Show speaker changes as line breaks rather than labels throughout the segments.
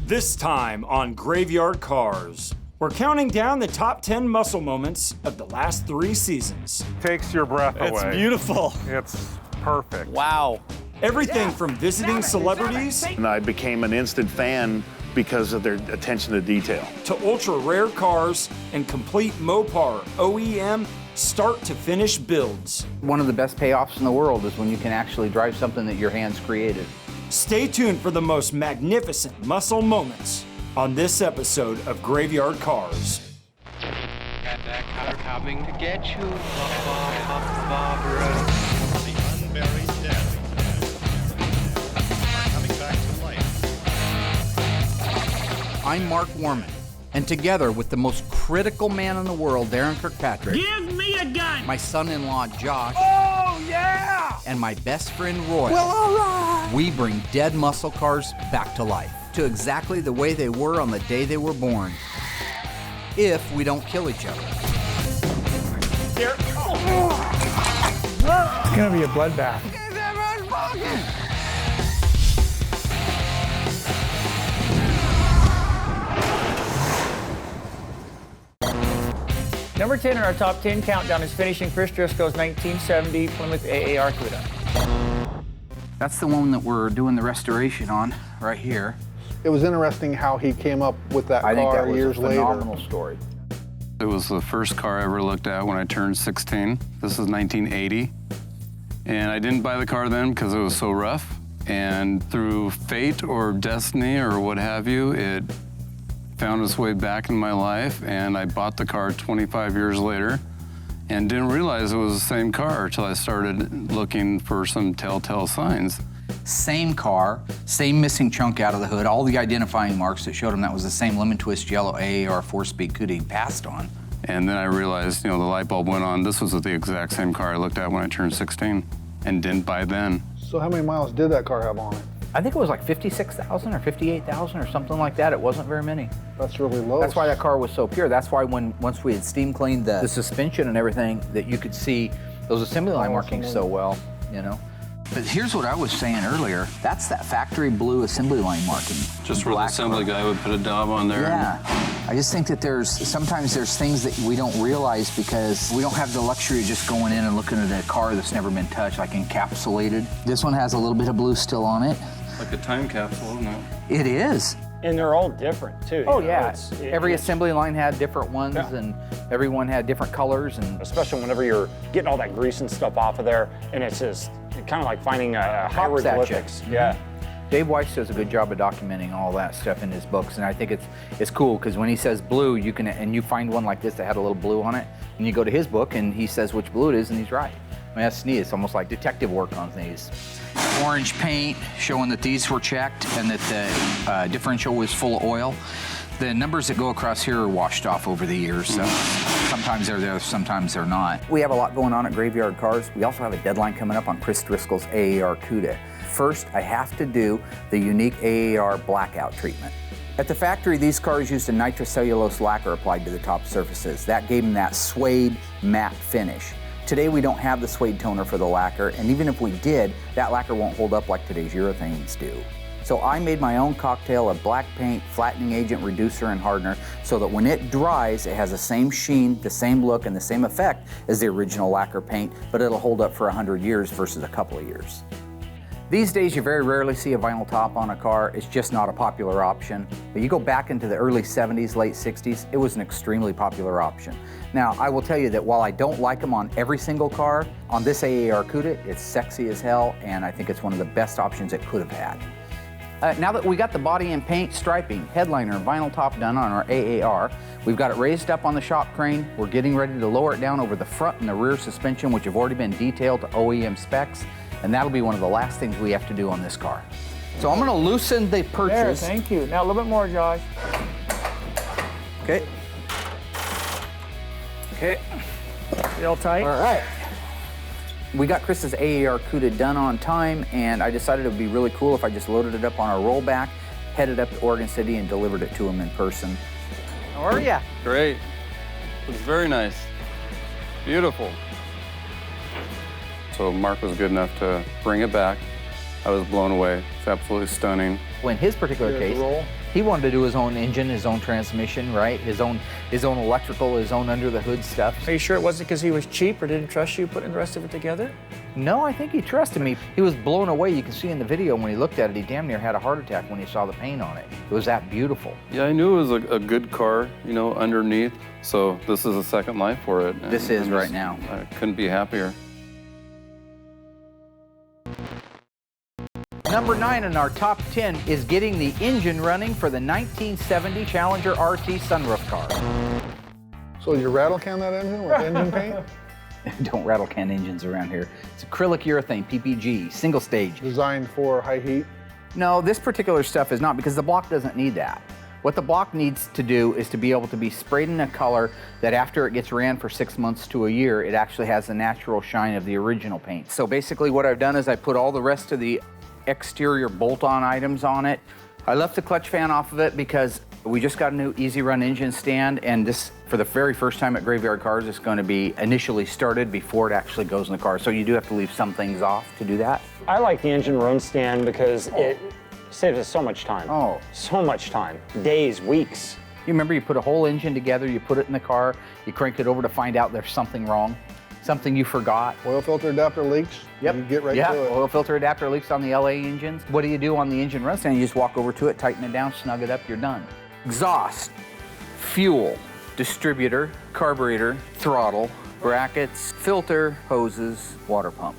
This time on Graveyard Carz, we're counting down the top 10 muscle moments of the last 3 seasons.
Takes your breath away.
It's beautiful.
It's perfect.
Wow.
Everything from visiting celebrities
And I became an instant fan because of their attention to detail.
to ultra-rare cars and complete Mopar OEM start-to-finish builds.
One of the best payoffs in the world is when you can actually drive something that your hands created.
Stay tuned for the most magnificent muscle moments on this episode of Graveyard Carz.
Got that car coming to get you, Barbara.
The unburied dead are coming back to life.
I'm Mark Warman, and together with the most critical man in the world, Darren Kirkpatrick,
Give me a gun!
my son-in-law, Josh,
Oh, yeah!
and my best friend, Roy,
Well, all right!
we bring dead muscle cars back to life, to exactly the way they were on the day they were born, if we don't kill each other.
It's gonna be a bloodbath. Number 10 in our top 10 countdown is finishing Chris Driscoll's 1970 Plymouth AAR Cuda.
That's the one that we're doing the restoration on, right here.
It was interesting how he came up with that
I think
car
that was
years
a
later.
phenomenal story.
It was the first car I ever looked at when I turned 16. This is 1980. And I didn't buy the car then because it was so rough. And through fate or destiny or what have you, it found its way back in my life. And I bought the car 25 years later and didn't realize it was the same car until I started looking for some telltale signs.
Same car, same missing chunk out of the hood, all the identifying marks that showed him that was the same lemon twist yellow AAR 4-speed Cuda he passed on.
And then I realized, the light bulb went on. This was the exact same car I looked at when I turned 16 and didn't buy then.
So how many miles did that car have on it?
I think it was like 56,000 or 58,000 or something like that. It wasn't very many.
That's really low.
That's why that car was so pure. That's why once we had steam cleaned the suspension and everything, that you could see those assembly line markings so well, But here's what I was saying earlier. That's that factory blue assembly line marking.
Just where the assembly guy would put a daub on there.
Yeah. I just think that sometimes there's things that we don't realize because we don't have the luxury of just going in and looking at a car that's never been touched, like encapsulated. This one has a little bit of blue still on it.
Like a time capsule, isn't it?
It is.
And they're all different, too.
Oh, yeah. Every assembly line had different ones, and everyone had different colors. And
Especially whenever you're getting all that grease and stuff off of there, and it's just kind of like finding a hieroglyphics. Yeah.
Dave Weiss does a good job of documenting all that stuff in his books, and I think it's cool because when he says blue, you find one like this that had a little blue on it, and you go to his book and he says which blue it is, and he's right. I mean, that's neat. It's almost like detective work on these. Orange paint showing that these were checked and that the differential was full of oil. The numbers that go across here are washed off over the years, so sometimes they're there, sometimes they're not. We have a lot going on at Graveyard Carz. We also have a deadline coming up on Chris Driscoll's AAR Cuda. First, I have to do the unique AAR blackout treatment. At the factory, these cars used a nitrocellulose lacquer applied to the top surfaces. That gave them that suede matte finish. Today, we don't have the suede toner for the lacquer, and even if we did, that lacquer won't hold up like today's urethanes do. So I made my own cocktail of black paint, flattening agent, reducer, and hardener so that when it dries, it has the same sheen, the same look, and the same effect as the original lacquer paint, but it'll hold up for 100 years versus a couple of years. These days, you very rarely see a vinyl top on a car. It's just not a popular option. But you go back into the early 70s, late 60s, it was an extremely popular option. Now, I will tell you that while I don't like them on every single car, on this AAR Cuda, it's sexy as hell, and I think it's one of the best options it could have had. Now that we got the body and paint, striping, headliner, and vinyl top done on our AAR, we've got it raised up on the shop crane. We're getting ready to lower it down over the front and the rear suspension, which have already been detailed to OEM specs, and that'll be one of the last things we have to do on this car. So I'm gonna loosen the purchase.
There, thank you. Now a little bit more, Josh.
Okay. Okay.
Real tight.
All right. We got Chris's AAR Cuda done on time, and I decided it would be really cool if I just loaded it up on our rollback, headed up to Oregon City, and delivered it to him in person.
How are ya?
Great. Looks very nice. Beautiful. So Mark was good enough to bring it back, I was blown away. It's absolutely stunning.
In his particular case, he wanted to do his own engine, his own transmission, right? His own electrical, his own under the hood stuff.
Are you sure it wasn't because he was cheap or didn't trust you putting the rest of it together?
No, I think he trusted me. He was blown away. You can see in the video when he looked at it, he damn near had a heart attack when he saw the paint on it. It was that beautiful.
Yeah, I knew it was a good car, you know, underneath. So this is a second life for it. And
This is right now.
I couldn't be happier.
Number 9 in our top 10 is getting the engine running for the 1970 Challenger RT sunroof car.
So you rattle can that engine with engine paint?
Don't rattle can engines around here. It's acrylic urethane, PPG, single stage.
Designed for high heat?
No, this particular stuff is not, because the block doesn't need that. What the block needs to do is to be able to be sprayed in a color that after it gets ran for 6 months to a year, it actually has the natural shine of the original paint. So basically what I've done is I put all the rest of the exterior bolt-on items on it. I left the clutch fan off of it because we just got a new easy run engine stand, and this, for the very first time at Graveyard Carz, is going to be initially started before it actually goes in the car. So you do have to leave some things off to do that.
I like the engine run stand because it saves us so much time.
Oh.
So much time. Days, weeks.
You remember you put a whole engine together, you put it in the car, you crank it over to find out there's something wrong, something you forgot.
Oil filter adapter leaks?
Yep.
You get right to it.
Oil filter adapter leaks on the LA engines. What do you do on the engine run stand? You just walk over to it, tighten it down, snug it up, you're done. Exhaust, fuel, distributor, carburetor, throttle, brackets, filter, hoses, water pump.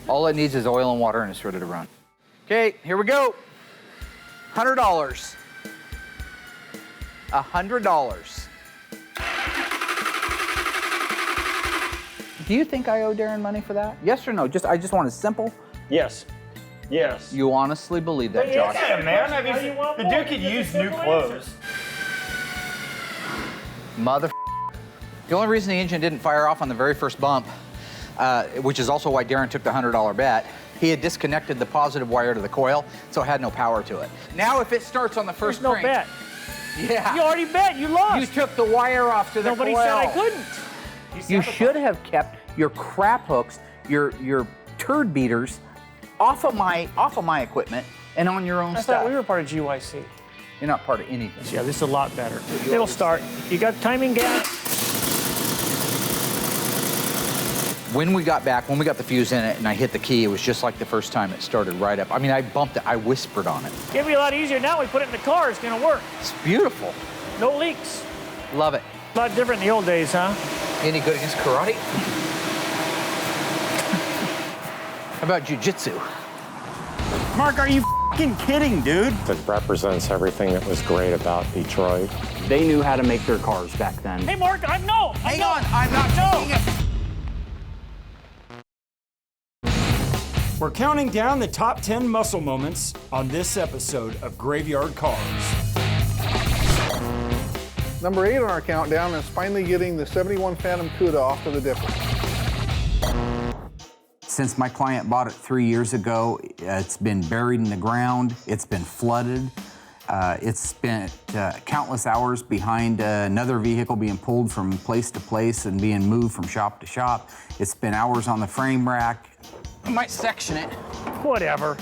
All it needs is oil and water and it's ready to run. Okay, here we go. $100. $100. Do you think I owe Darren money for that? Yes or no? I just want a simple.
Yes. Yes.
You honestly believe that, Josh?
Yeah, man. I mean, the dude could use new clothes.
Mother. The only reason the engine didn't fire off on the very first bump, which is also why Darren took the $100 bet, he had disconnected the positive wire to the coil, so it had no power to it. Now if it starts on the first
There's no
crank,
bet.
Yeah.
You already bet. You lost.
You took the wire off to the
Nobody
coil.
said I couldn't.
You should have kept your crap hooks, your turd beaters, off of my equipment and on your own
I
stuff.
thought we were part of GYC.
You're not part of anything.
Yeah, this is a lot better. It'll start. You got timing gap?
When we got the fuse in it and I hit the key, it was just like the first time it started right up. I mean, I bumped it, I whispered on it.
It's gonna be a lot easier now. We put it in the car, it's gonna work.
It's beautiful.
No leaks.
Love it.
A lot different in the old days, huh?
Any good against karate? How about jujitsu?
Mark, are you f***ing kidding, dude?
It represents everything that was great about Detroit. They knew how to make their cars back then.
Hey, Mark,
Hang on, I'm not doing it.
We're counting down the top 10 muscle moments on this episode of Graveyard Carz.
Number 8 on our countdown is finally getting the 71 Phantom Cuda off to the dipper.
Since my client bought it 3 years ago, it's been buried in the ground, it's been flooded, it's spent countless hours behind another vehicle being pulled from place to place and being moved from shop to shop. It's spent hours on the frame rack. I might section it.
Whatever.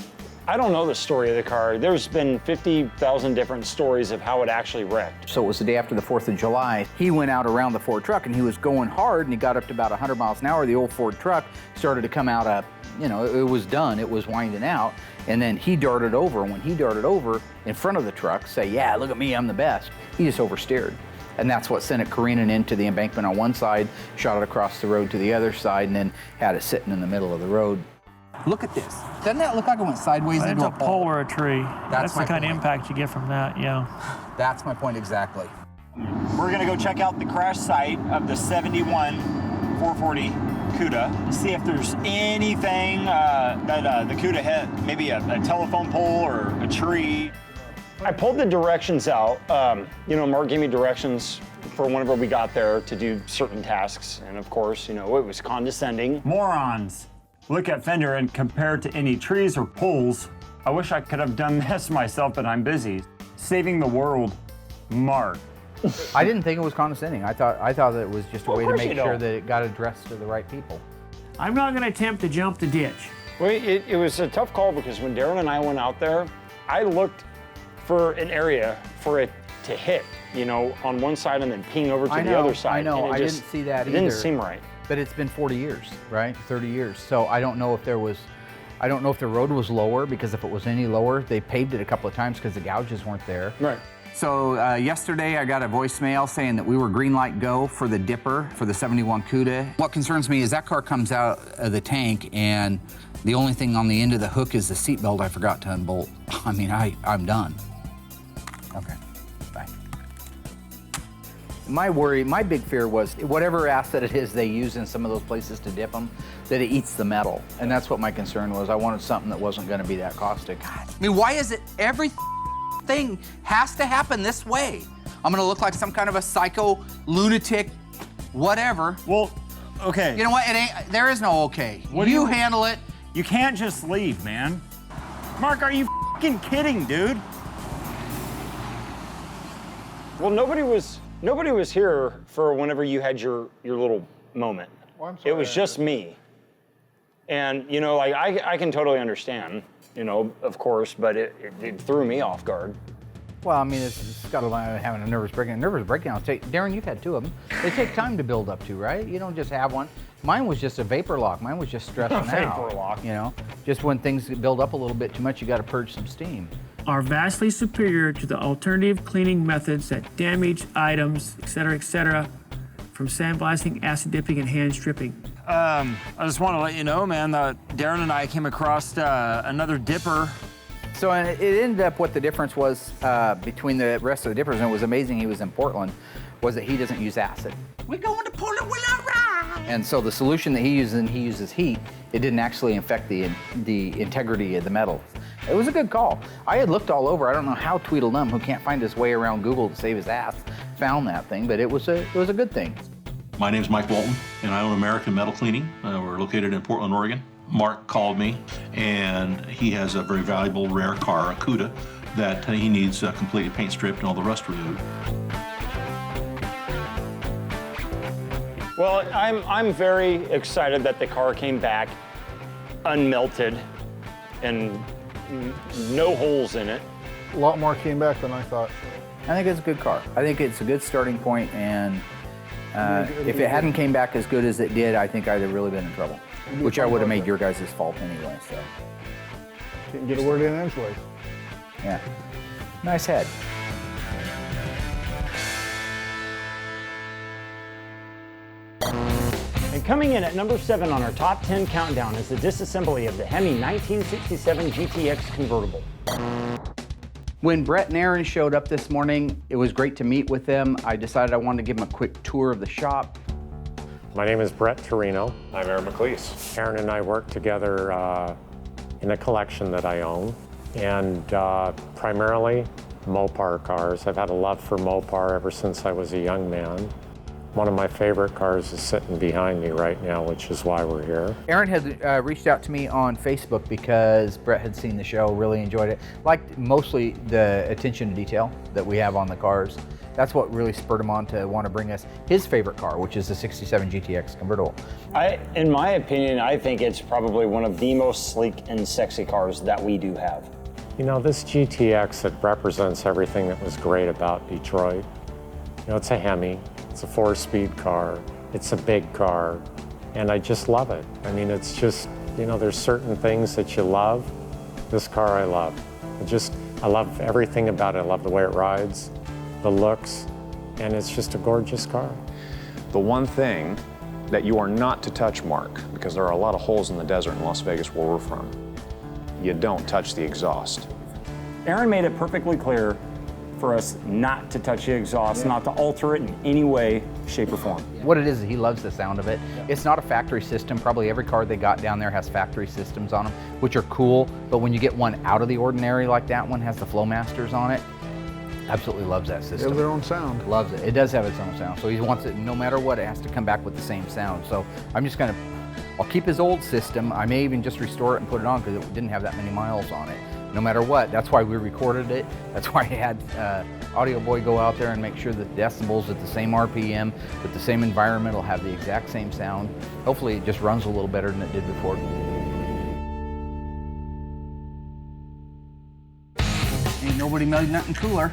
I don't know the story of the car. There's been 50,000 different stories of how it actually wrecked.
So it was the day after the 4th of July. He went out around the Ford truck and he was going hard and he got up to about 100 miles an hour. The old Ford truck started to come out of, you know, it was done, it was winding out. And then he darted over, and when he darted over in front of the truck, say, yeah, look at me, I'm the best, he just oversteered. And that's what sent it careening into the embankment on one side, shot it across the road to the other side, and then had it sitting in the middle of the road. Look at this. Doesn't that look like it went sideways into a pole?
Or a tree. That's the kind of
point.
impact you get from that, yeah.
That's my point exactly.
We're gonna go check out the crash site of the 71 440 Cuda, see if there's anything that the Cuda hit, maybe a telephone pole or a tree.
I pulled the directions out. You know, Mark gave me directions for whenever we got there to do certain tasks. And of course, you know, it was condescending.
Morons. Look at fender and compare it to any trees or poles. I wish I could have done this myself, but I'm busy. Saving the world, Mark.
I didn't think it was condescending. I thought that it was just a way to
course
make
you
sure
don't.
that it got addressed to the right people.
I'm not gonna attempt to jump the ditch.
Well, it was a tough call because when Darren and I went out there, I looked for an area for it to hit, you know, on one side and then ping over to the other side.
I know,
and
I didn't see that either.
It didn't seem right.
But it's been 40 years, right? 30 years. So I don't know if there was, I don't know if the road was lower, because if it was any lower, they paved it a couple of times because the gouges weren't there.
Right.
So yesterday I got a voicemail saying that we were green light go for the dipper for the 71 Cuda. What concerns me is that car comes out of the tank and the only thing on the end of the hook is the seatbelt I forgot to unbolt. I mean, I'm done. Okay, bye. My big fear was whatever asset it is they use in some of those places to dip them, that it eats the metal. And that's what my concern was. I wanted something that wasn't gonna be that caustic. God, I mean, why is it everything has to happen this way? I'm gonna look like some kind of a psycho, lunatic, whatever.
Well, okay.
You know what, it ain't, there is no okay. You handle it.
You can't just leave, man. Mark, are you fucking kidding, dude?
Well, nobody was here for whenever you had your little moment.
Well, I'm sorry.
It was just me. And, you know, like, I can totally understand, you know, of course, but it threw me off guard.
Well, I mean, it's got a line of having a nervous breakdown. Nervous breakdown, Darren, you've had 2 of them. They take time to build up to, right? You don't just have one. Mine was just a vapor lock. Mine was just stressing out.
Vapor lock.
You know, just when things build up a little bit too much, you got to purge some steam.
Are vastly superior to the alternative cleaning methods that damage items, et cetera, from sandblasting, acid dipping, and hand stripping.
I just want to let you know, man, that Darren and I came across another dipper.
So it ended up what the difference was between the rest of the dippers, and it was amazing he was in Portland, was that he doesn't use acid. We're going to Portland, will I ride? And so the solution that he uses, and he uses heat, it didn't actually affect the integrity of the metal. It was a good call. I had looked all over. I don't know how Tweedledum, who can't find his way around Google to save his ass, found that thing, but it was a good thing.
My name's Mike Walton, and I own American Metal Cleaning. We're located in Portland, Oregon. Mark called me, and he has a very valuable, rare car, a Cuda, that he needs completely paint stripped and all the rust removed.
Well, I'm very excited that the car came back unmelted and no holes in it.
A lot more came back than I thought.
I think it's a good car. I think it's a good starting point, and if it hadn't came back as good as it did, I think I'd have really been in trouble, which I would have made your guys' fault anyway, so.
Can't get a word in edgeways.
Yeah, nice head.
And coming in at number 7 on our top 10 countdown is the disassembly of the Hemi 1967 GTX convertible.
When Brett and Aaron showed up this morning, it was great to meet with them. I decided I wanted to give them a quick tour of the shop.
My name is Brett Torino. I'm Aaron McLeese. Aaron and I work together in a collection that I own, and primarily Mopar cars. I've had a love for Mopar ever since I was a young man. One of my favorite cars is sitting behind me right now, which is why we're here.
Aaron had reached out to me on Facebook because Brett had seen the show, really enjoyed it. Liked mostly the attention to detail that we have on the cars. That's what really spurred him on to want to bring us his favorite car, which is the 67 GTX convertible.
In my opinion, I think it's probably one of the most sleek and sexy cars that we do have.
You know, this GTX, it represents everything that was great about Detroit. You know, it's a Hemi, it's a 4-speed car, it's a big car, and I just love it. I mean, it's just, you know, there's certain things that you love. This car I love. I love everything about it. I love the way it rides, the looks, and it's just a gorgeous car.
The one thing that you are not to touch, Mark, because there are a lot of holes in the desert in Las Vegas where we're from, you don't touch the exhaust.
Aaron made it perfectly clear for us not to touch the exhaust, not to alter it in any way, shape, or form.
What it is, he loves the sound of it. It's not a factory system. Probably every car they got down there has factory systems on them, which are cool, but when you get one out of the ordinary like that one, has the Flowmasters on it, absolutely loves that system.
They have their own sound.
Loves it. It does have its own sound. So he wants it, no matter what, it has to come back with the same sound. So I'm just gonna, I'll keep his old system. I may even just restore it and put it on because it didn't have that many miles on it. No matter what, that's why we recorded it. That's why I had Audio Boy go out there and make sure that the decibels at the same RPM, with the same environment, will have the exact same sound. Hopefully it just runs a little better than it did before. nobody made nothing cooler.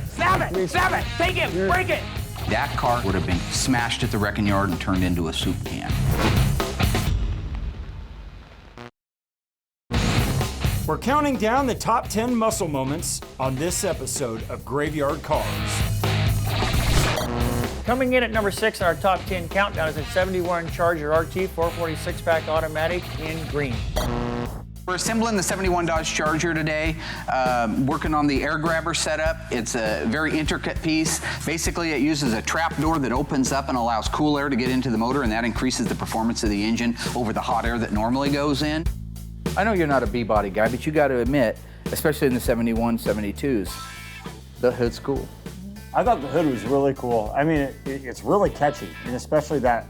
Snap it! Snap it! Take it! Break it!
That car would have been smashed at the wrecking yard and turned into a soup can.
We're counting down the top 10 muscle moments on this episode of Graveyard Cars.
Coming in at number 6 on our top 10 countdown is a 71 Charger RT 446-pack automatic in green.
We're assembling the 71 Dodge Charger today, working on the air grabber setup. It's a very intricate piece. Basically, it uses a trap door that opens up and allows cool air to get into the motor, and that increases the performance of the engine over the hot air that normally goes in. I know you're not a B-body guy, but you got to admit, especially in the 71, 72s, the hood's cool.
I thought the hood was really cool. I mean, it's really catchy, and especially that.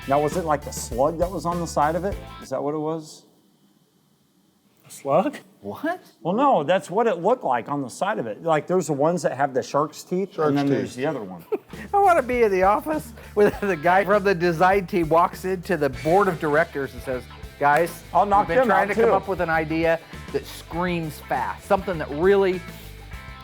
Now, was it like the slug that was on the side of it? Is that what it was?
A slug?
What?
Well, no, that's what it looked like on the side of it. Like, there's the ones that have the shark's teeth, and then there's the other one.
I want to be in the office with the guy from the design team walks into the board of directors and says, guys,
I'll knock
we've been
them
trying
out,
to come
too.
up with an idea that screams fast. Something that really,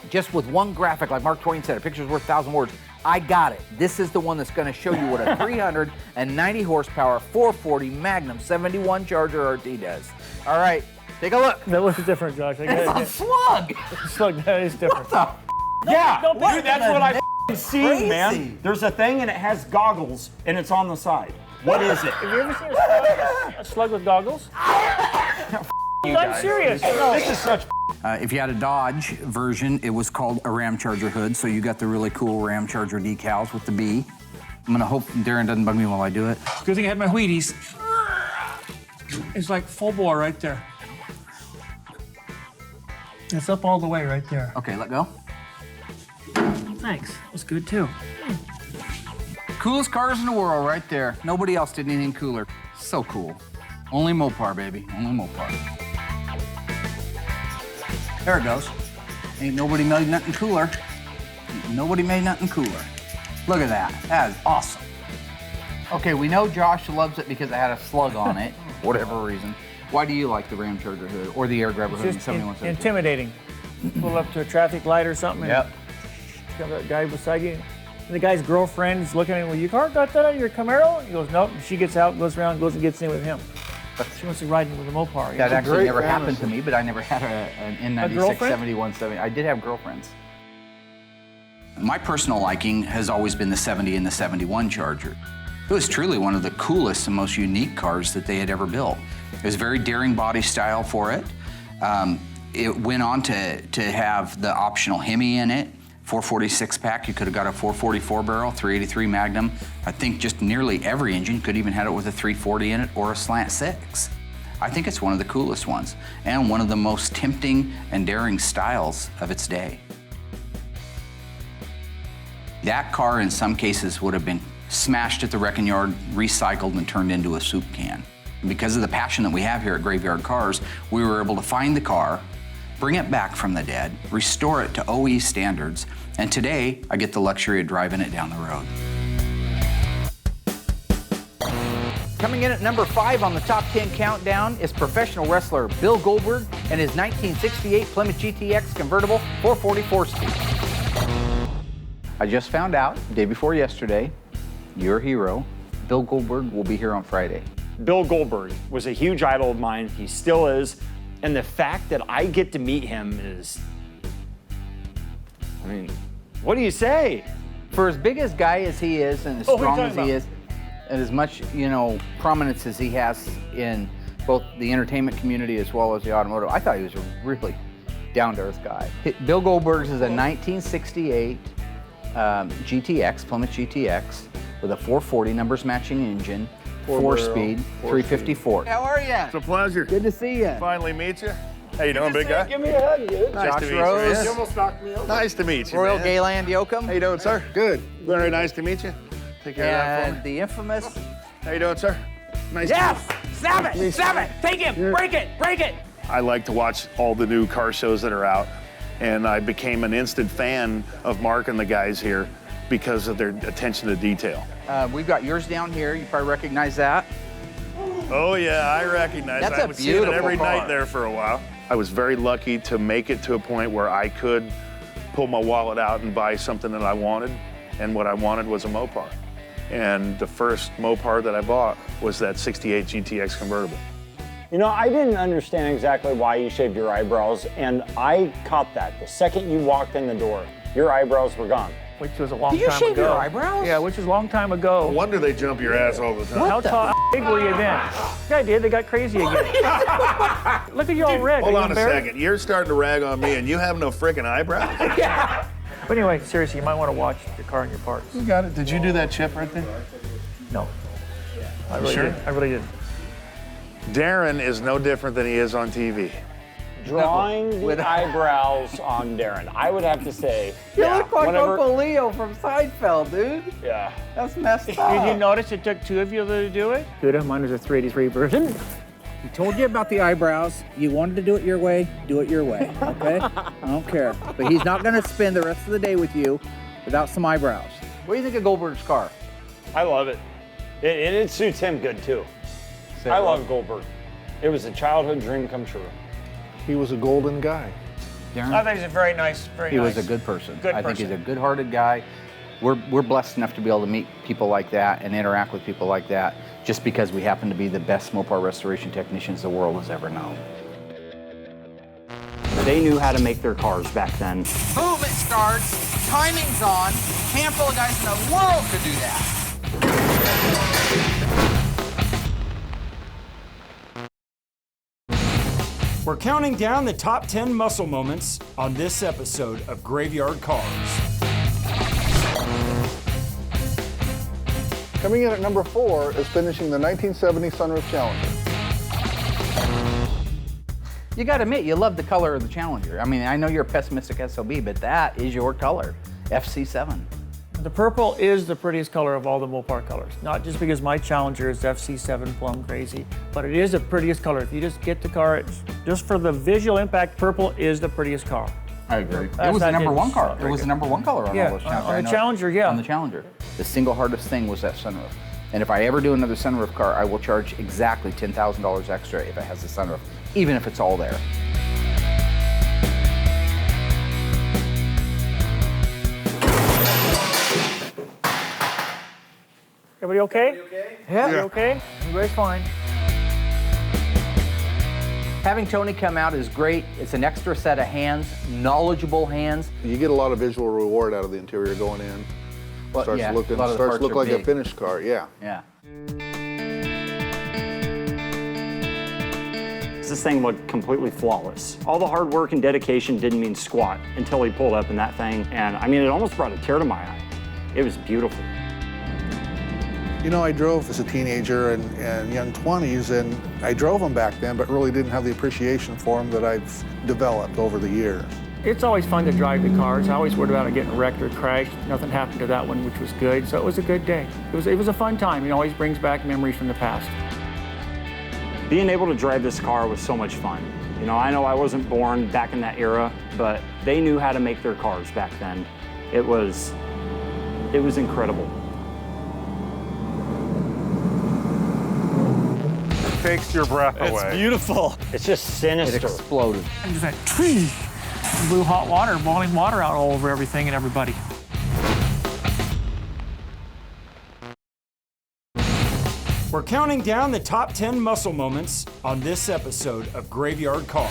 just with one graphic, like Mark Twain said, a picture's worth 1,000 words. I got it. This is the one that's going to show you what a 390 horsepower 440 Magnum 71 Charger RT does. All right, take a look.
That looks different, Josh.
It's a slug.
Slug, that is different.
What
Yeah,
don't put
dude, that's what I've seen,
Crazy.
man. There's a thing and it has goggles and it's on the side. What is it?
Have you ever seen a slug with goggles? I'm serious. No.
This is such
If you had a Dodge version, it was called a Ram Charger hood, so you got the really cool Ram Charger decals with the B. I'm gonna hope Darren doesn't bug me while I do it.
Good thing I had my Wheaties. It's like full bore right there. It's up all the way right there.
Okay, let go.
Thanks. That was good too.
Coolest cars in the world right there. Nobody else did anything cooler. So cool. Only Mopar, baby. Only Mopar. There it goes. Ain't nobody made nothing cooler. Ain't nobody made nothing cooler. Look at that. That is awesome. Okay, we know Josh loves it because it had a slug on it, for whatever reason. Why do you like the Ram Charger hood or the air grabber hood in
Just
71?
intimidating. Pull up to a traffic light or something.
Yep.
And got that guy beside you. And the guy's girlfriend is looking at him, well, your car got that on your Camaro? He goes, nope. And she gets out, goes around, goes and gets in with him. She wants to ride in with a Mopar.
That actually never happened to me, but I never had an N96
girlfriend?
71, 70. I did have girlfriends. My personal liking has always been the 70 and the 71 Charger. It was truly one of the coolest and most unique cars that they had ever built. It was a very daring body style for it. It went on to have the optional Hemi in it. 446 pack, you could have got a 444 barrel, 383 Magnum. I think just nearly every engine could even have it with a 340 in it or a slant 6. I think it's one of the coolest ones and one of the most tempting and daring styles of its day. That car in some cases would have been smashed at the wrecking yard, recycled and turned into a soup can. And because of the passion that we have here at Graveyard Cars, we were able to find the car, bring it back from the dead, restore it to OE standards, and today I get the luxury of driving it down the road. Coming in at number 5 on the top 10 countdown is professional wrestler Bill Goldberg and his 1968 Plymouth GTX convertible 444 speed. I just found out, day before yesterday, your hero, Bill Goldberg, will be here on Friday.
Bill Goldberg was a huge idol of mine. He still is. And the fact that I get to meet him is, I mean, what do you say?
For as big as guy as he is and as strong as he is, and as much, prominence as he has in both the entertainment community as well as the automotive, I thought he was a really down-to-earth guy. Bill Goldberg's is a 1968 GTX, Plymouth GTX, with a 440 numbers matching engine, 4-speed, 354.
How are you? It's a pleasure.
Good to see you.
Finally meet you. How you doing, big guy?
Give me a hug, dude.
Nice
Josh
to meet
Rose.
you.
You almost knocked me over.
Nice to meet you,
Royal
man.
Gayland Yoakum.
How you doing, sir? Good. Very nice to meet you. Take care of that for
And
me.
the infamous.
How you doing, sir? Nice to
Yes! Snap it! Snap it! Take it! Break it! Break it!
I like to watch all the new car shows that are out, and I became an instant fan of Mark and the guys here because of their attention to detail.
We've got yours down here. You probably recognize that.
Oh yeah, I recognize.
That's
I
a
was seeing it
beautiful
every
car.
night there for a while. I was very lucky to make it to a point where I could pull my wallet out and buy something that I wanted, and what I wanted was a Mopar. And the first Mopar that I bought was that 68 GTX convertible.
You know, I didn't understand exactly why you shaved your eyebrows, and I caught that. The second you walked in the door, your eyebrows were gone.
Which was a long time ago.
Did you shave your eyebrows?
Yeah, which was a long time ago.
No wonder they jump your ass all the time.
How tall, how big were you then? Yeah, I did. They got crazy again. Look at you all red.
Hold
Are you
on a
embarrassed?
second. You're starting to rag on me, and you have no freaking eyebrows?
Yeah. But anyway, seriously, you might want to watch your car and your parts.
You got it. Did you do that chip right there?
No. I really didn't. I really didn't.
Darren is no different than he is on TV.
Drawing the eyebrows on Darren, I would have to say.
You look like Uncle Leo from Seinfeld, dude.
Yeah.
That's messed up.
Did you notice it took two of you to do it? Cuda, mine is a 383 version.
He told you about the eyebrows. You wanted to do it your way, do it your way, okay? I don't care. But he's not gonna spend the rest of the day with you without some eyebrows. What do you think of Goldberg's car?
I love it. It suits him good too. I love Goldberg. It was a childhood dream come true.
He was a golden guy.
Darren?
I think he's a very nice,
He was a good person. I think he's a good-hearted guy. We're blessed enough to be able to meet people like that and interact with people like that just because we happen to be the best Mopar restoration technicians the world has ever known.
They knew how to make their cars back then.
Boom, it starts. Timing's on. Handful of guys in the world could do that.
We're counting down the top 10 muscle moments on this episode of Graveyard Cars.
Coming in at number 4 is finishing the 1970 Sunroof Challenger.
You gotta admit, you love the color of the Challenger. I mean, I know you're a pessimistic SOB, but that is your color, FC7.
The purple is the prettiest color of all the Mopar colors. Not just because my Challenger is FC7 plum crazy, but it is the prettiest color. If you just get the car, just for the visual impact, purple is the prettiest car.
I agree. It was the number one car. It was the number one color on all those Challengers.
On the Challenger, yeah.
On the Challenger. The single hardest thing was that sunroof. And if I ever do another sunroof car, I will charge exactly $10,000 extra if it has a sunroof, even if it's all there.
Everybody okay?
Yeah.
Everybody okay? Everybody's fine.
Having Tony come out is great. It's an extra set of hands, knowledgeable hands.
You get a lot of visual reward out of the interior going in.
Well,
Starts
yeah,
looking,
a lot of the
starts
parts
look
are
like
big.
a finished car. Yeah.
Yeah.
This thing looked completely flawless. All the hard work and dedication didn't mean squat until he pulled up in that thing. And I mean, it almost brought a tear to my eye. It was beautiful.
You know, I drove as a teenager and young 20s, and I drove them back then, but really didn't have the appreciation for them that I've developed over the years.
It's always fun to drive the cars. I always worried about it getting wrecked or crashed. Nothing happened to that one, which was good. So it was a good day. It was a fun time. It always brings back memories from the past.
Being able to drive this car was so much fun. You know I wasn't born back in that era, but they knew how to make their cars back then. It was incredible.
Takes your breath away.
It's beautiful. It's just sinister.
It exploded.
And just that tree blew hot water, boiling water out all over everything and everybody.
We're counting down the top 10 muscle moments on this episode of Graveyard Cars.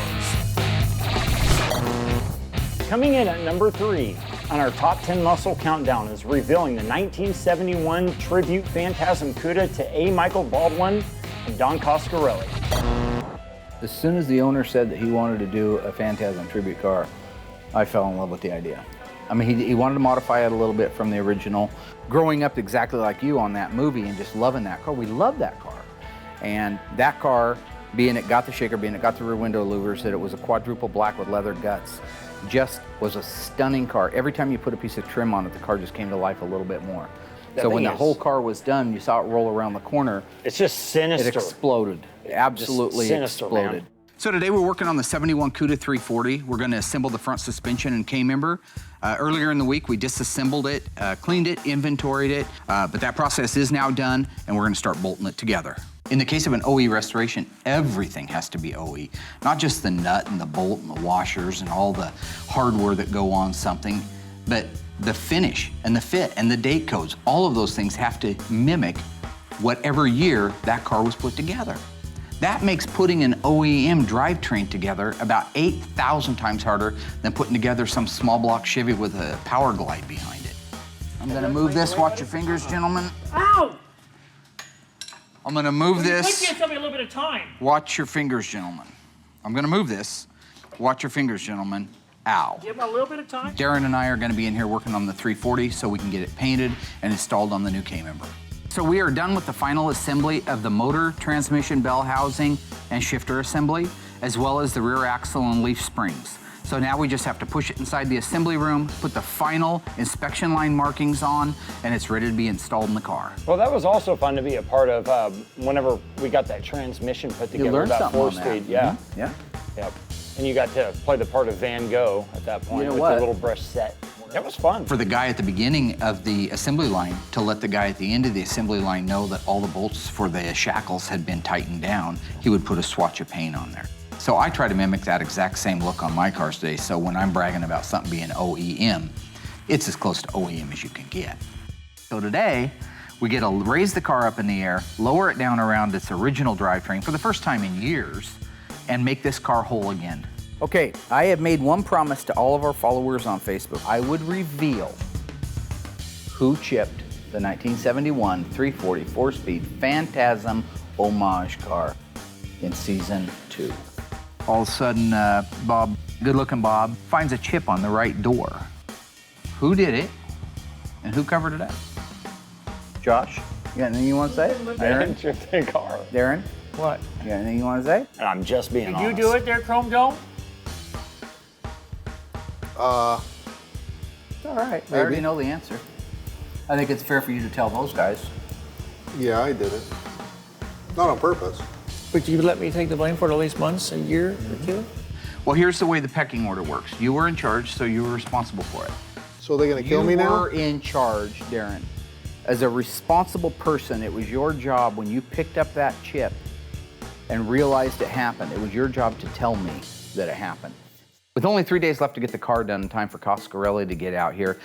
Coming in at number 3 on our top 10 muscle countdown is revealing the 1971 tribute Phantasm Cuda to A. Michael Baldwin and Don Coscarelli.
As soon as the owner said that he wanted to do a Phantasm tribute car, I fell in love with the idea. I mean, he wanted to modify it a little bit from the original. Growing up exactly like you on that movie and just loving that car, we loved that car. And that car, being it got the shaker, being it got the rear window louvers, that it was a quadruple black with leather guts, just was a stunning car. Every time you put a piece of trim on it, the car just came to life a little bit more. So when the whole car was done, you saw it roll around the corner.
It's just sinister.
It exploded. It absolutely
sinister,
exploded.
man.
So today we're working on the 71 Cuda 340. We're gonna assemble the front suspension and K-member. Earlier in the week, we disassembled it, cleaned it, inventoried it, but that process is now done, and we're gonna start bolting it together. In the case of an OE restoration, everything has to be OE. Not just the nut and the bolt and the washers and all the hardware that go on something, but the finish and the fit and the date codes, all of those things have to mimic whatever year that car was put together. That makes putting an OEM drivetrain together about 8,000 times harder than putting together some small block Chevy with a power glide behind it. I'm gonna move this, watch your fingers, gentlemen.
Ow!
I'm gonna move
You
this.
give somebody a little bit of time.
Watch your fingers, gentlemen. I'm gonna move this. Watch your fingers, gentlemen. Ow.
Give them a little bit of time.
Darren and I are gonna be in here working on the 340 so we can get it painted and installed on the new K-member. So we are done with the final assembly of the motor, transmission, bell housing, and shifter assembly, as well as the rear axle and leaf springs. So now we just have to push it inside the assembly room, put the final inspection line markings on, and it's ready to be installed in the car.
Well, that was also fun to be a part of whenever we got that transmission put together.
You learned
that
something on
four-speed,
that.
yeah.
Mm-hmm. Yeah.
Yep. And you got to play the part of Van Gogh at that point with
what?
the little brush set. That was fun.
For the guy at the beginning of the assembly line to let the guy at the end of the assembly line know that all the bolts for the shackles had been tightened down, he would put a swatch of paint on there. So I try to mimic that exact same look on my cars today, so when I'm bragging about something being OEM, it's as close to OEM as you can get. So today, we get to raise the car up in the air, lower it down around its original drivetrain for the first time in years, and make this car whole again. Okay, I have made one promise to all of our followers on Facebook. I would reveal who chipped the 1971 340 4-speed Phantasm homage car in season 2. All of a sudden, Bob, good-looking Bob, finds a chip on the right door. Who did it, and who covered it up? Josh, you got anything you want to say?
Darren chipped the car.
Darren?
What?
You got anything you want to say?
I'm just being
Did
honest.
you do it there, Chrome Dome?
All right. I already know the answer. I think it's fair for you to tell those guys.
Yeah, I did it. Not on purpose.
But you let me take the blame for it at least months, a year or two?
Well, here's the way the pecking order works. You were in charge, so you were responsible for it.
So they're gonna kill me now?
You were in charge, Darren. As a responsible person, it was your job when you picked up that chip and realized it happened. It was your job to tell me that it happened. With only 3 days left to get the car done in time for Coscarelli to get out here,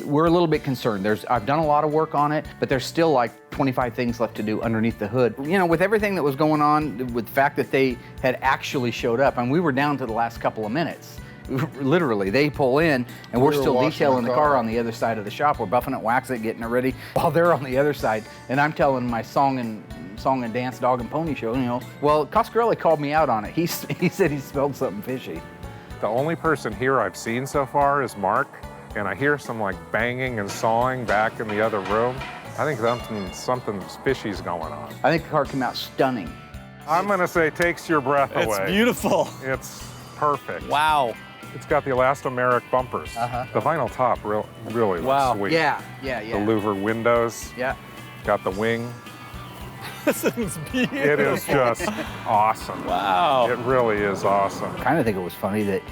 we're a little bit concerned. I've done a lot of work on it, but there's still like 25 things left to do underneath the hood. You know, with everything that was going on, with the fact that they had actually showed up, and we were down to the last couple of minutes. Literally, they pull in, and we're still detailing the car on the other side of the shop. We're buffing it, waxing it, getting it ready, while they're on the other side. And I'm telling my song and dance dog and pony show, you know. Well, Coscarelli called me out on it. He said he smelled something fishy.
The only person here I've seen so far is Mark, and I hear some like banging and sawing back in the other room. I think something fishy's going on.
I think the car came out stunning.
I'm gonna say takes your breath away.
It's beautiful.
It's perfect.
Wow.
It's got the elastomeric bumpers. The vinyl top really looks sweet.
Yeah.
The louver windows.
Yeah.
Got the wing.
This is beautiful.
It is just awesome.
Wow.
It really is awesome.
I kind of think it was funny that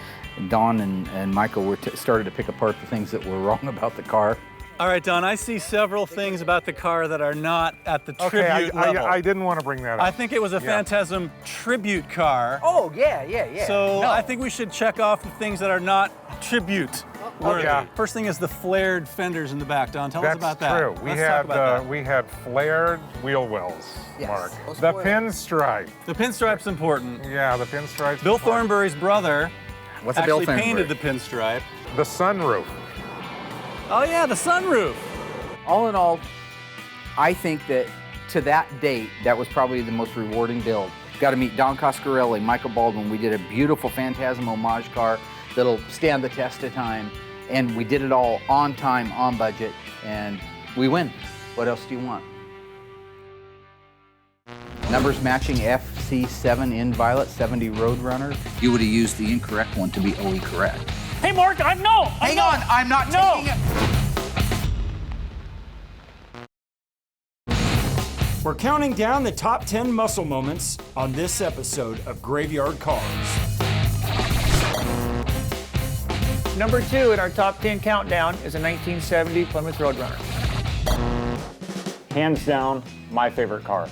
Don and Michael started to pick apart the things that were wrong about the car.
All right, Don, I see several things about the car that are not at the tribute level.
I didn't want to bring that up.
I think it was a Phantasm tribute car.
Oh, yeah.
So I think we should check off the things that are not tribute worthy.
Yeah.
First thing is the flared fenders in the back. Don, tell us about that.
That's true.
Let's talk about that.
We had flared wheel wells, Mark. The pinstripe.
The pinstripe's important.
Yeah, the pinstripe's
Bill
important.
Thornberry's brother
What's a Bill
actually
Thornberry?
painted the pinstripe.
The sunroof.
Oh yeah, the sunroof.
All in all, I think that to that date, that was probably the most rewarding build. Got to meet Don Coscarelli, Michael Baldwin. We did a beautiful Phantasm homage car that'll stand the test of time. And we did it all on time, on budget, and we win. What else do you want? Numbers matching FC7 in Violet, 70 Roadrunner. You would have used the incorrect one to be OE correct.
Hey, Mark, no.
Hang on, I'm not taking it.
We're counting down the top 10 muscle moments on this episode of Graveyard Cars.
Number 2 in our top 10 countdown is a 1970 Plymouth Roadrunner.
Hands down, my favorite car.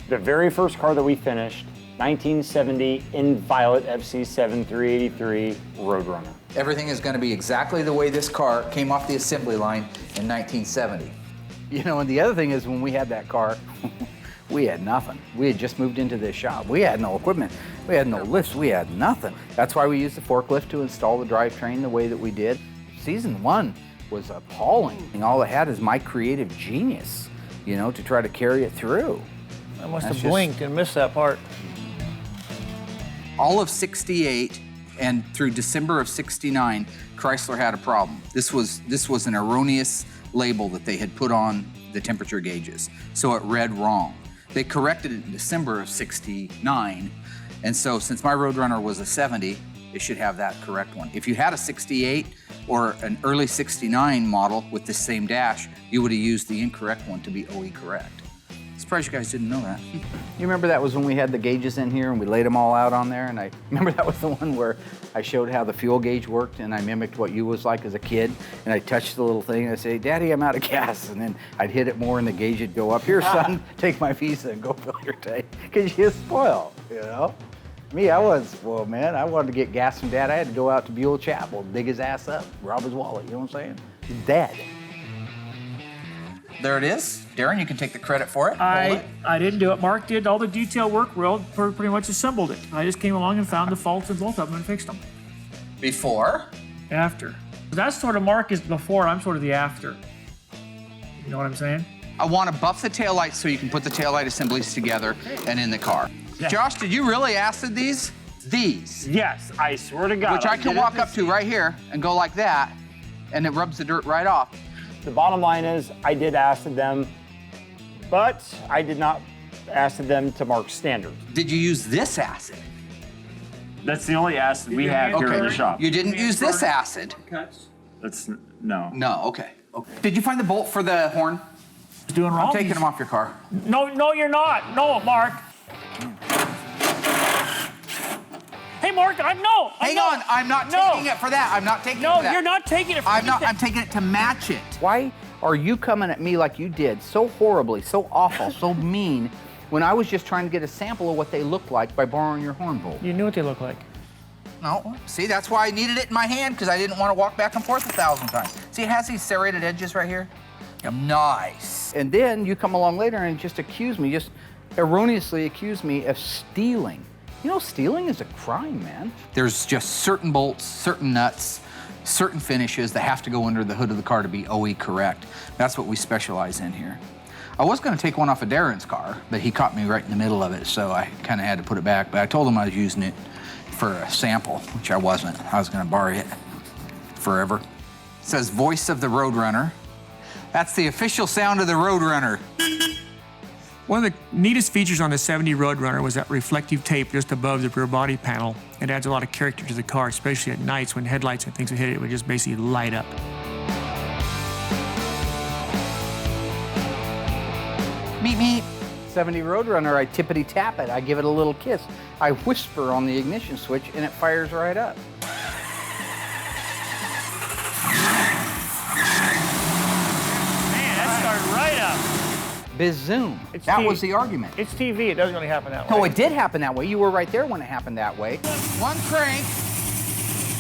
The very first car that we finished, 1970 Inviolate FC7 383 Roadrunner.
Everything is going to be exactly the way this car came off the assembly line in 1970.
You know, and the other thing is when we had that car, we had nothing. We had just moved into this shop. We had no equipment. We had no lifts. We had nothing. That's why we used the forklift to install the drivetrain the way that we did. Season 1 was appalling. And all it had is my creative genius, you know, to try to carry it through.
I must have blinked and missed that part.
All of '68 and through December of '69, Chrysler had a problem. This was an erroneous label that they had put on the temperature gauges, so it read wrong. They corrected it in December of '69, and so since my Roadrunner was a 70, it should have that correct one. If you had a 68 or an early '69 model with the same dash, you would have used the incorrect one to be OE correct. Surprised you guys didn't know that.
You remember that was when we had the gauges in here and we laid them all out on there, and I remember that was the one where I showed how the fuel gauge worked and I mimicked what you was like as a kid, and I touched the little thing and I'd say, Daddy, I'm out of gas, and then I'd hit it more and the gauge would go up. Here, son, take my Visa and go fill your tank, because you spoil, you know? Me, I was spoiled, man. I wanted to get gas from Dad. I had to go out to Buell Chapel, dig his ass up, rob his wallet, you know what I'm saying? He's dead.
There it is. Darren, you can take the credit for it.
I didn't do it. Mark did all the detail work. We all pretty much assembled it. I just came along and found the faults in both of them and fixed them.
Before?
After. That's sort of Mark is before, I'm sort of the after. You know what I'm saying?
I want to buff the taillights so you can put the taillight assemblies together and in the car. Yeah. Josh, did you really acid these? These?
Yes, I swear to God.
Which I can walk up to right here and go like that, and it rubs the dirt right off.
The bottom line is, I did acid them, but I did not acid them to Mark's standard.
Did you use this acid?
That's the only acid we have here in the shop.
You didn't use this acid?
That's, no.
No, okay. Did you find the bolt for the horn?
It's doing wrong.
I'm taking them off your car.
No, you're not. No, Mark. Hey, Mark,
Hang on, I'm not taking it for that. I'm not taking it for that.
No, you're not taking it for that.
I'm taking it to match it.
Why are you coming at me like you did, so horribly, so awful, so mean, when I was just trying to get a sample of what they looked like by borrowing your horn bolt?
You knew what they looked like.
No, see, that's why I needed it in my hand, because I didn't want to walk back and forth 1,000 times. See, it has these serrated edges right here. Nice.
And then you come along later and just erroneously accuse me of stealing. You know, stealing is a crime, man.
There's just certain bolts, certain nuts, certain finishes that have to go under the hood of the car to be OE correct. That's what we specialize in here. I was going to take one off of Darren's car, but he caught me right in the middle of it, so I kind of had to put it back. But I told him I was using it for a sample, which I wasn't. I was going to borrow it forever. It says voice of the Roadrunner. That's the official sound of the Roadrunner.
One of the neatest features on the 70 Roadrunner was that reflective tape just above the rear body panel. It adds a lot of character to the car, especially at nights when headlights and things would hit it, it would just basically light up.
Meep, meep.
70 Roadrunner, I tippity tap it, I give it a little kiss. I whisper on the ignition switch and it fires right up.
Man, that started right up.
Bizoom.
That was the argument.
It's TV, it doesn't really happen that way.
No, it did happen that way. You were right there when it happened that way.
One crank,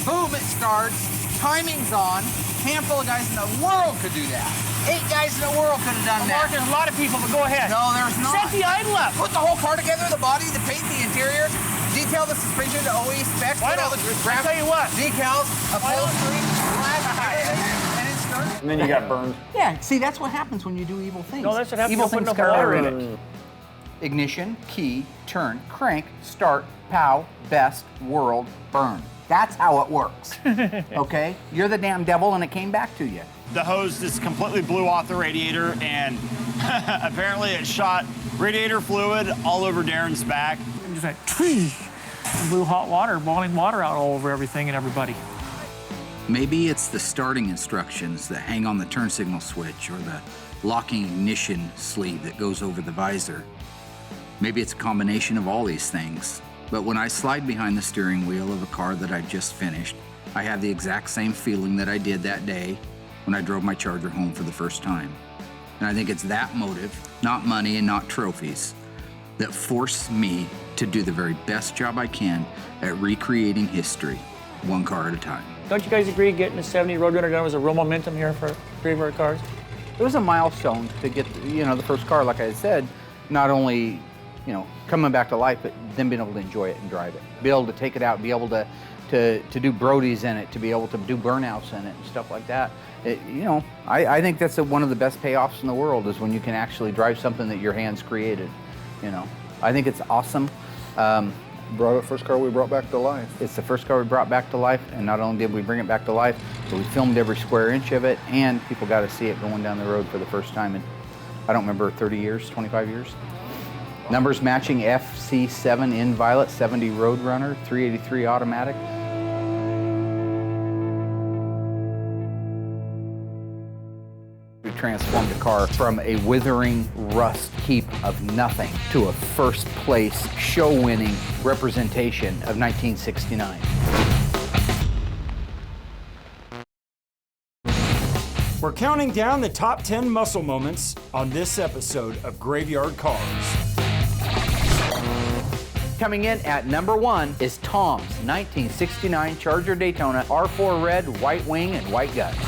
boom, it starts, timing's on. Handful of guys in the world could do that. 8 guys in the world could have done that.
Mark, there's a lot of people, but go ahead.
No, there's not.
Set the idle up.
Put the whole car together, the body, the paint, the interior, detail the suspension to OE specs, put all the
I'll tell you what.
decals, upholstery, glass, everything.
And then you got burned.
Yeah, see, that's what happens when you do evil things.
No, that's what happens
evil
when
things
you put
come
water
out.
in it.
Ignition, key, turn, crank, start, pow, best, world, burn. That's how it works, okay? You're the damn devil and it came back to you.
The hose just completely blew off the radiator, and apparently it shot radiator fluid all over Darren's back.
And just like, tweet, blew hot water, boiling water out all over everything and everybody.
Maybe it's the starting instructions that hang on the turn signal switch or the locking ignition sleeve that goes over the visor. Maybe it's a combination of all these things. But when I slide behind the steering wheel of a car that I've just finished, I have the exact same feeling that I did that day when I drove my Charger home for the first time. And I think it's that motive, not money and not trophies, that force me to do the very best job I can at recreating history, one car at a time.
Don't you guys agree getting the 70 Roadrunner done was a real momentum here for Graveyard Cars?
It was a milestone to get, the first car, like I said, not only, coming back to life, but then being able to enjoy it and drive it. Be able to take it out, be able to do Brodies in it, to be able to do burnouts in it and stuff like that. I think that's one of the best payoffs in the world is when you can actually drive something that your hands created. I think it's awesome.
First car we brought back to life.
It's the first car we brought back to life, and not only did we bring it back to life, but we filmed every square inch of it, and people got to see it going down the road for the first time in, I don't remember, 30 years, 25 years. Numbers matching FC7 in violet, 70 Roadrunner, 383 automatic. We transformed the car from a withering rust heap of nothing to a first place show-winning representation of 1969.
We're counting down the top 10 muscle moments on this episode of Graveyard Cars.
Coming in at number 1 is Tom's 1969 Charger Daytona R4 red, white wing, and white guts.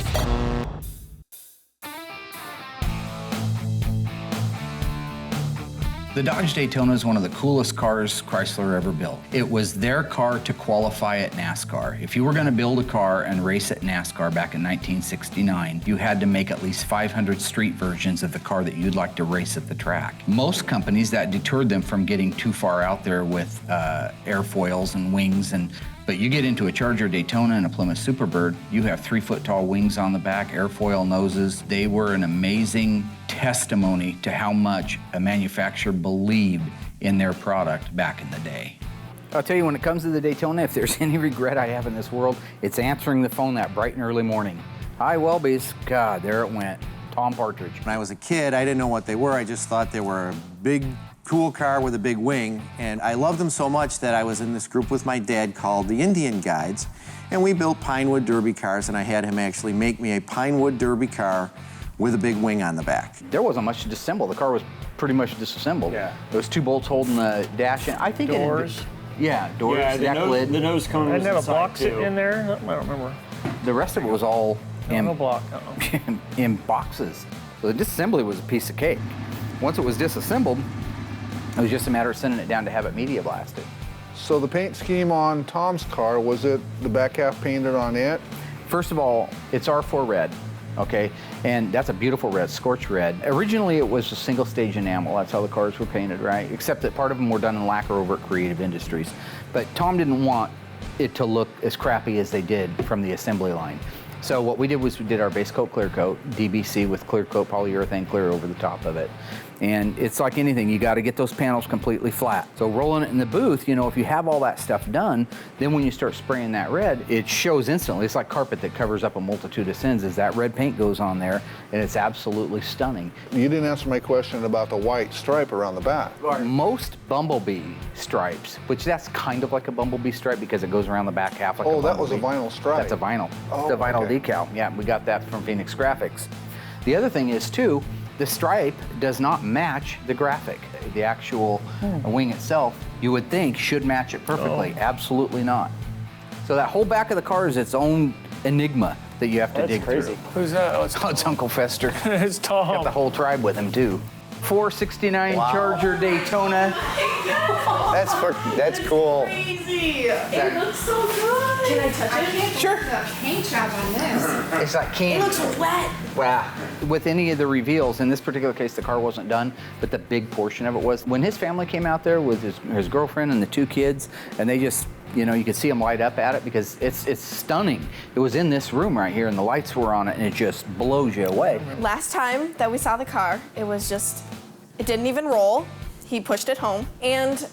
The Dodge Daytona is one of the coolest cars Chrysler ever built. It was their car to qualify at NASCAR. If you were going to build a car and race at NASCAR back in 1969, you had to make at least 500 street versions of the car that you'd like to race at the track. Most companies, that deterred them from getting too far out there with airfoils and wings, but you get into a Charger Daytona and a Plymouth Superbird, you have 3-foot-tall wings on the back, airfoil noses. They were an amazing testimony to how much a manufacturer believed in their product back in the day.
I'll tell you, when it comes to the Daytona, if there's any regret I have in this world, it's answering the phone that bright and early morning. Hi, Welby's. God, there it went. Tom Partridge.
When I was a kid, I didn't know what they were. I just thought they were a big, cool car with a big wing. And I loved them so much that I was in this group with my dad called the Indian Guides. And we built Pinewood Derby cars, and I had him actually make me a Pinewood Derby car with a big wing on the back.
There wasn't much to disassemble. The car was pretty much disassembled. Yeah. There was 2 bolts holding the dash in. I think
doors.
Doors,
Yeah,
lid.
The nose cone was a box in there. I don't remember.
The rest of it was all
no block.
in boxes. So the disassembly was a piece of cake. Once it was disassembled, it was just a matter of sending it down to have it media blasted.
So the paint scheme on Tom's car, was it the back half painted on it?
First of all, it's R4 red. Okay, and that's a beautiful red, scorch red. Originally, it was a single-stage enamel. That's how the cars were painted, right? Except that part of them were done in lacquer over at Creative Industries. But Tom didn't want it to look as crappy as they did from the assembly line. So what we did was we did our base coat, clear coat, DBC with clear coat polyurethane clear over the top of it. And it's like anything, you got to get those panels completely flat. So rolling it in the booth, if you have all that stuff done, then when you start spraying that red, it shows instantly. It's like carpet that covers up a multitude of sins as that red paint goes on there, and it's absolutely stunning.
You didn't answer my question about the white stripe around the back.
Most Bumblebee stripes, which that's kind of like a Bumblebee stripe because it goes around the back half like a Bumblebee.
That was a vinyl stripe.
That's a vinyl.
Oh,
it's a vinyl
okay.
decal. Yeah, we got that from Phoenix Graphics. The other thing is, too, the stripe does not match the graphic. The actual wing itself, you would think, should match it perfectly. Absolutely not. So that whole back of the car is its own enigma that you have to dig through.
Who's that? Oh,
it's Uncle Fester.
It's Tom.
Got the whole tribe with him, too. 469 Charger Daytona.
That's cool.
Crazy. It looks so good. Can I touch it?
Sure.
The paint job on this.
It's like candy.
It looks wet.
Wow. With any of the reveals, in this particular case, the car wasn't done, but the big portion of it was. When his family came out there with his girlfriend and the 2 kids, and they just, you could see them light up at it because it's stunning. It was in this room right here, and the lights were on it, and it just blows you away.
Last time that we saw the car, it didn't even roll. He pushed it home, and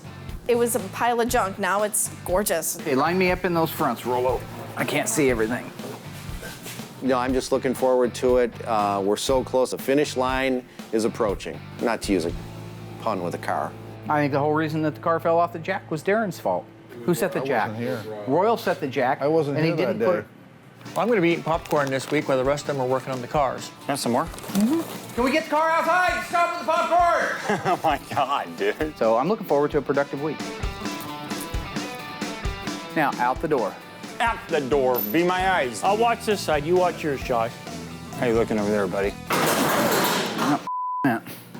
it was a pile of junk. Now it's gorgeous.
Okay, line me up in those fronts, Rollo. I can't see everything.
I'm just looking forward to it. We're so close. The finish line is approaching. Not to use a pun with a car.
I think the whole reason that the car fell off the jack was Darren's fault. Who set the jack?
I wasn't here.
Royal set the jack.
I wasn't here that day.
I'm going to be eating popcorn this week while the rest of them are working on the cars.
Have some more?
Mm-hmm.
Can we get the car outside? Stop with the popcorn!
Oh my God, dude.
So I'm looking forward to a productive week. Now, out the door.
Out the door. Be my eyes.
I'll watch this side. You watch yours, Josh.
How you looking over there, buddy?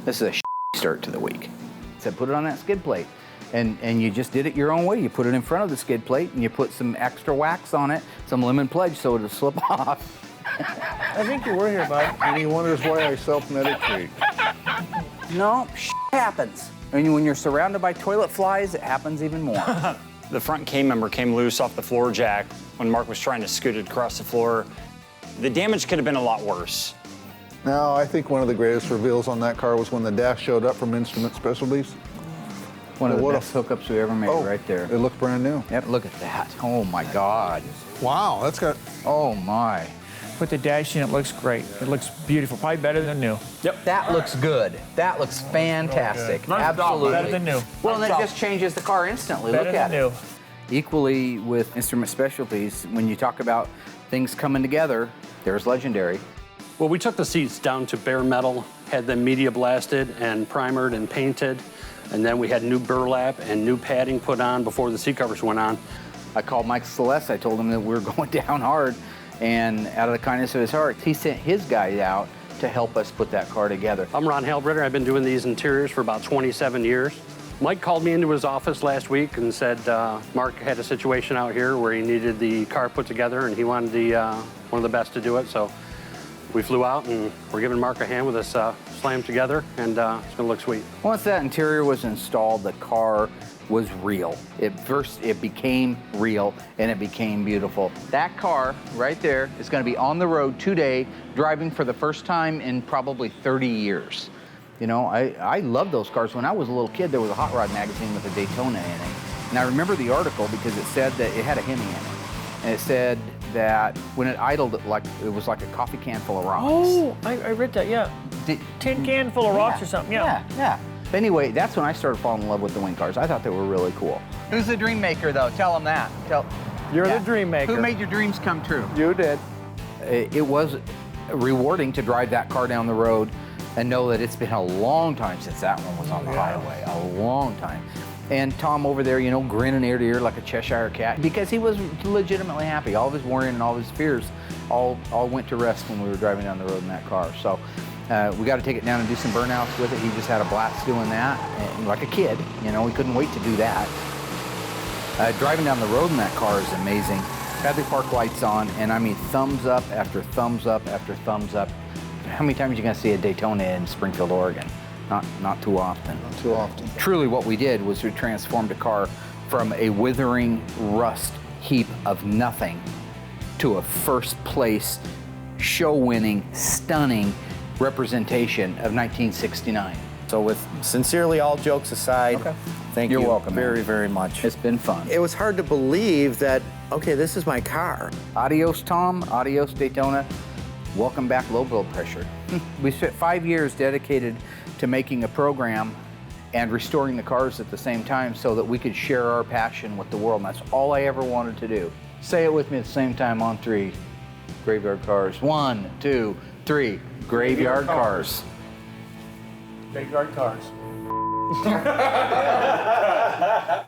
This is a start to the week. So put it on that skid plate. And you just did it your own way. You put it in front of the skid plate and you put some extra wax on it, some lemon pledge so it'll slip off.
I think you were here, bud.
And he wonders why I self-medicate.
No, happens. And when you're surrounded by toilet flies, it happens even more.
The front K-member came loose off the floor jack when Mark was trying to scoot it across the floor. The damage could have been a lot worse.
Now, I think one of the greatest reveals on that car was when the dash showed up from Instrument Specialties.
One of the best hookups we ever made right there.
It looked brand new.
Yep, look at that. Oh my God.
Wow, that's got...
Oh my.
Put the dash in, it looks great. It looks beautiful, probably better than new.
Yep. That looks good. That looks fantastic. Absolutely.
Better than new.
Well, then it just changes the car instantly.
Better
Look at
than new.
it. Equally with Instrument Specialties, when you talk about things coming together, there's Legendary.
Well, we took the seats down to bare metal, had them media blasted and primered and painted, and then we had new burlap and new padding put on before the seat covers went on.
I called Mike Celeste. I told him that we were going down hard, and out of the kindness of his heart, he sent his guy out to help us put that car together.
I'm Ron Halbritter. I've been doing these interiors for about 27 years. Mike called me into his office last week and said Mark had a situation out here where he needed the car put together, and he wanted one of the best to do it. So we flew out, and we're giving Mark a hand with us slammed together, and it's going to look sweet.
Once that interior was installed, the car was real. It became real, and it became beautiful. That car right there is going to be on the road today, driving for the first time in probably 30 years. You know, I love those cars. When I was a little kid, there was a Hot Rod magazine with a Daytona in it. And I remember the article because it said that it had a Hemi in it. And it said that when it idled, it was like a coffee can full of rocks.
Oh, I read that, yeah. Tin can full of rocks or something,
Yeah. But anyway, that's when I started falling in love with the wing cars. I thought they were really cool. Who's the dream maker, though? Tell them that.
You're the dream maker.
Who made your dreams come true?
You did.
It was rewarding to drive that car down the road and know that it's been a long time since that one was on the highway. A long time. And Tom over there, you know, grinning ear to ear like a Cheshire cat because he was legitimately happy. All of his worrying and all of his fears all went to rest when we were driving down the road in that car. So we got to take it down and do some burnouts with it. He just had a blast doing that, and like a kid. You know, he couldn't wait to do that. Driving down the road in that car is amazing. Had the park lights on, and I mean thumbs up after thumbs up after thumbs up. How many times are you going to see a Daytona in Springfield, Oregon? Not too often.
Not too often.
Truly what we did was we transformed a car from a withering rust heap of nothing to a first place, show-winning, stunning representation of 1969.
So with sincerely all jokes aside, thank you.
You're welcome,
very,
man.
very much.
It's been fun.
It was hard to believe that, okay, this is my car.
Adios, Tom. Adios, Daytona. Welcome back, Low Blood Pressure. We spent 5 years dedicated to making a program and restoring the cars at the same time so that we could share our passion with the world. And that's all I ever wanted to do. Say it with me at the same time on 3. Graveyard Cars. 1, 2, 3. Graveyard Cars.
Graveyard Cars.